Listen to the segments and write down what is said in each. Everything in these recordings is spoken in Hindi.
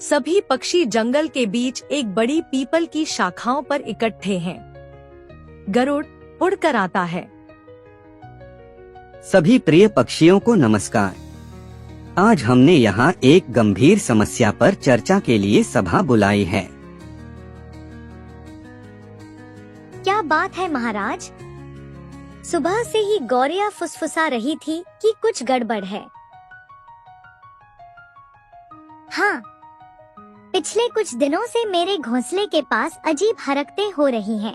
सभी पक्षी जंगल के बीच एक बड़ी पीपल की शाखाओं पर इकट्ठे हैं। गरुड़ उड़कर आता है। सभी प्रिय पक्षियों को नमस्कार। आज हमने यहाँ एक गंभीर समस्या पर चर्चा के लिए सभा बुलाई है। क्या बात है महाराज? सुबह से ही गौरैया फुसफुसा रही थी कि कुछ गड़बड़ है। हाँ, पिछले कुछ दिनों से मेरे घोंसले के पास अजीब हरकतें हो रही हैं।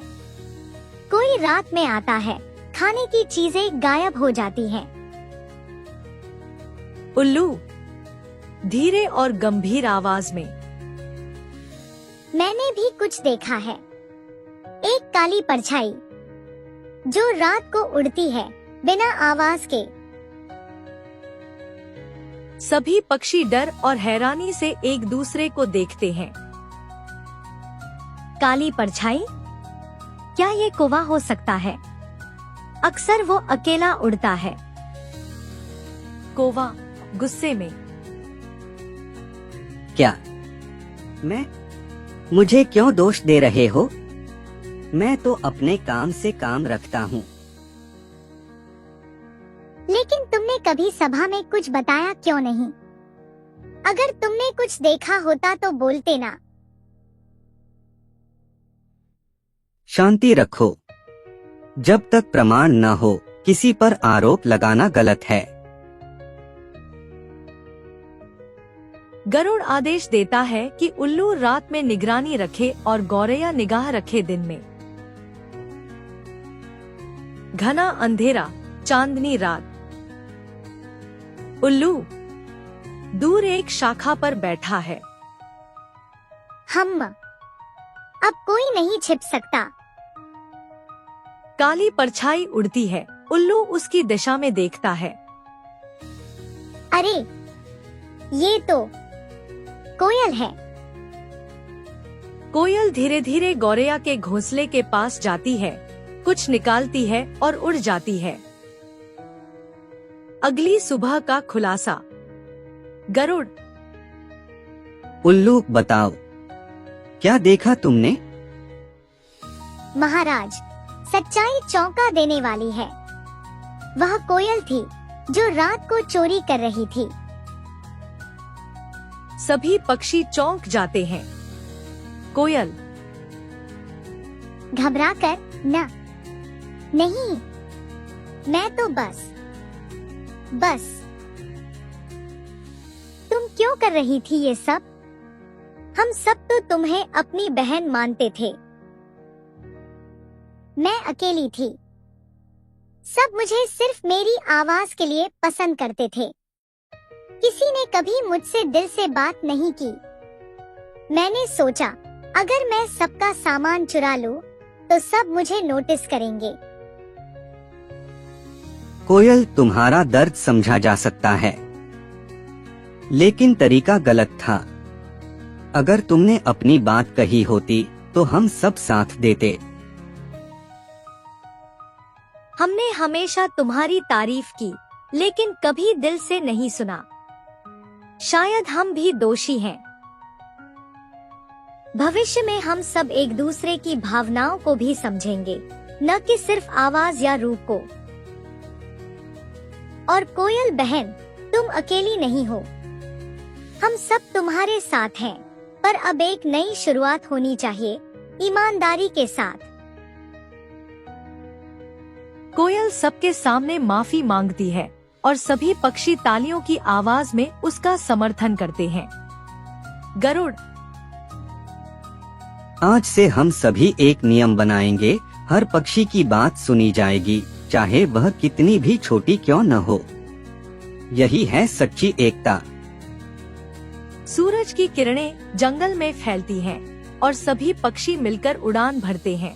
कोई रात में आता है, खाने की चीजें गायब हो जाती हैं। उल्लू धीरे और गंभीर आवाज में। मैंने भी कुछ देखा है। एक काली परछाई जो रात को उड़ती है बिना आवाज के। सभी पक्षी डर और हैरानी से एक दूसरे को देखते हैं। काली परछाई? क्या ये कौवा हो सकता है? अक्सर वो अकेला उड़ता है। कौवा गुस्से में। क्या मुझे क्यों दोष दे रहे हो? मैं तो अपने काम से काम रखता हूँ। लेकिन तुमने कभी सभा में कुछ बताया क्यों नहीं? अगर तुमने कुछ देखा होता तो बोलते ना। शांति रखो। जब तक प्रमाण न हो, किसी पर आरोप लगाना गलत है। गरुड़ आदेश देता है कि उल्लू रात में निगरानी रखे और गौरैया निगाह रखे दिन में। घना अंधेरा, चांदनी रात। उल्लू दूर एक शाखा पर बैठा है। अब कोई नहीं छिप सकता। काली परछाई उड़ती है। उल्लू उसकी दिशा में देखता है। अरे, ये तो कोयल है। कोयल धीरे धीरे गौरैया के घोंसले के पास जाती है, कुछ निकालती है और उड़ जाती है। अगली सुबह का खुलासा। गरुड़ उल्लू बताओ, क्या देखा तुमने? महाराज, सच्चाई चौंका देने वाली है। वह कोयल थी जो रात को चोरी कर रही थी। सभी पक्षी चौंक जाते हैं। कोयल घबराकर नहीं, मैं तो बस तुम क्यों कर रही थी ये सब? हम सब तो तुम्हें अपनी बहन मानते थे। मैं अकेली थी। सब मुझे सिर्फ मेरी आवाज के लिए पसंद करते थे। किसी ने कभी मुझसे दिल से बात नहीं की। मैंने सोचा, अगर मैं सबका सामान चुरा लूं, तो सब मुझे नोटिस करेंगे। कोयल, तुम्हारा दर्द समझा जा सकता है, लेकिन तरीका गलत था। अगर तुमने अपनी बात कही होती तो हम सब साथ देते। हमने हमेशा तुम्हारी तारीफ की, लेकिन कभी दिल से नहीं सुना। शायद हम भी दोषी हैं। भविष्य में हम सब एक दूसरे की भावनाओं को भी समझेंगे, न कि सिर्फ आवाज या रूप को। और कोयल बहन, तुम अकेली नहीं हो। हम सब तुम्हारे साथ हैं, पर अब एक नई शुरुआत होनी चाहिए, ईमानदारी के साथ। कोयल सबके सामने माफी मांगती है और सभी पक्षी तालियों की आवाज में उसका समर्थन करते हैं। गरुड़ आज से हम सभी एक नियम बनाएंगे, हर पक्षी की बात सुनी जाएगी, चाहे वह कितनी भी छोटी क्यों न हो। यही है सच्ची एकता। सूरज की किरणें जंगल में फैलती हैं और सभी पक्षी मिलकर उड़ान भरते हैं।